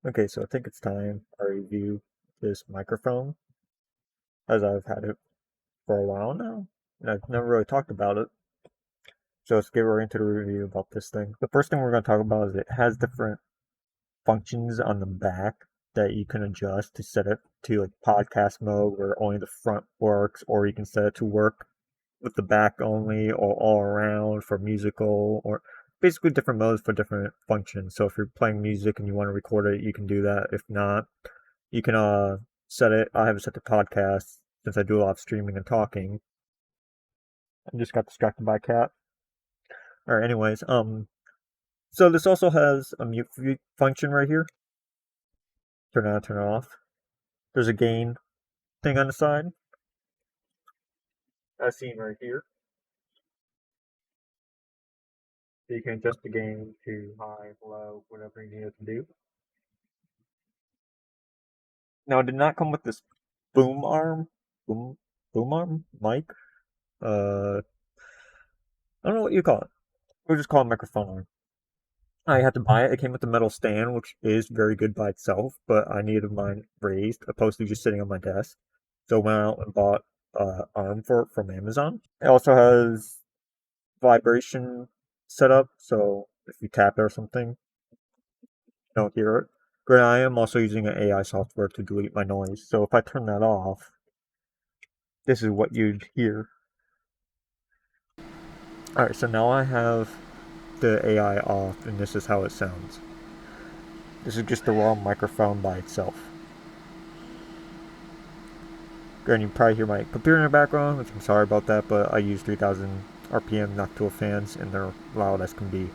Okay, so I think it's time I review this microphone, as I've had it for a while now, and I've never really talked about it. So let's get right into the review about this thing. The first thing we're going to talk about is it has different functions on the back that you can adjust to set it to like podcast mode where only the front works, or you can set it to work with the back only or all around for musical, or basically different modes for different functions. So if you're playing music and you want to record it, you can do that. If not, you can set it. I have it set to podcast since I do a lot of streaming and talking. I just got distracted by a cat. Alright, anyways, so this also has a mute function right here. Turn it on, turn it off. There's a gain thing on the side, as seen right here. So you can adjust the gain to high, low, whatever you need it to do. Now, it did not come with this boom arm, boom, boom arm mic. I don't know what you call it. We'll just call it microphone arm. I had to buy it. It came with a metal stand, which is very good by itself, but I needed mine raised, opposed to just sitting on my desk. So I went out and bought arm for it from Amazon. It also has vibration setup, so if you tap it or something, you don't hear it. But I am also using an AI software to delete my noise, so if I turn that off, this is what you'd hear. Alright, so now I have the AI off, and this is how it sounds. This is just the raw microphone by itself. And you probably hear my computer in the background, which I'm sorry about that, but I use 3000 RPM Noctua fans, and they're loud as can be.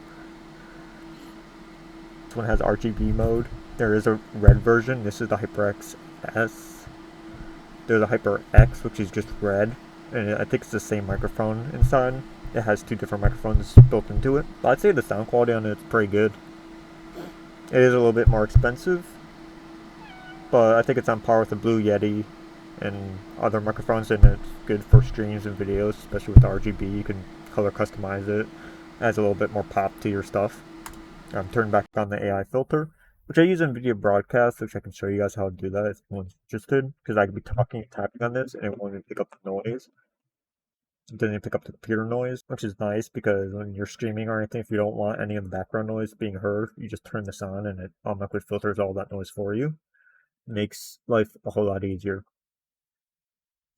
This one has RGB mode. There is a red version. This is the HyperX S. There's a HyperX, which is just red, and I think it's the same microphone inside. It has two different microphones built into it. But I'd say the sound quality on it is pretty good. It is a little bit more expensive, but I think it's on par with the Blue Yeti and other microphones, and it's good for streams and videos, especially with the RGB. You can color customize it. Adds a little bit more pop to your stuff. Turn back on the AI filter, which I use in video broadcasts, which I can show you guys how to do that if anyone's interested, because I could be talking and tapping on this, and it won't even pick up the noise. It doesn't even pick up the computer noise, which is nice because when you're streaming or anything, if you don't want any of the background noise being heard, you just turn this on and it automatically filters all that noise for you. It makes life a whole lot easier.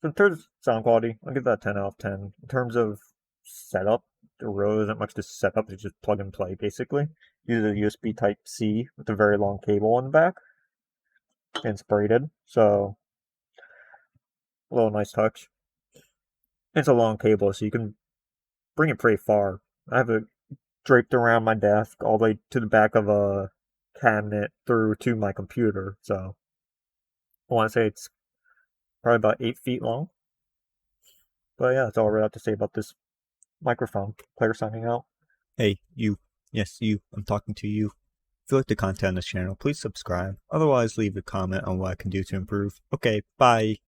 So in terms of sound quality, I'll give that a 10 out of 10. In terms of setup, there really isn't much to set up. It's just plug and play, basically. Use a USB Type-C with a very long cable on the back. And it's braided, so a little nice touch. It's a long cable, so you can bring it pretty far. I have it draped around my desk all the way to the back of a cabinet through to my computer, so I want to say it's probably about 8 feet long. But yeah, that's all I have to say about this microphone. Player signing out. Hey, you. Yes, you. I'm talking to you. If you like the content on this channel, please subscribe. Otherwise, leave a comment on what I can do to improve. Okay, bye.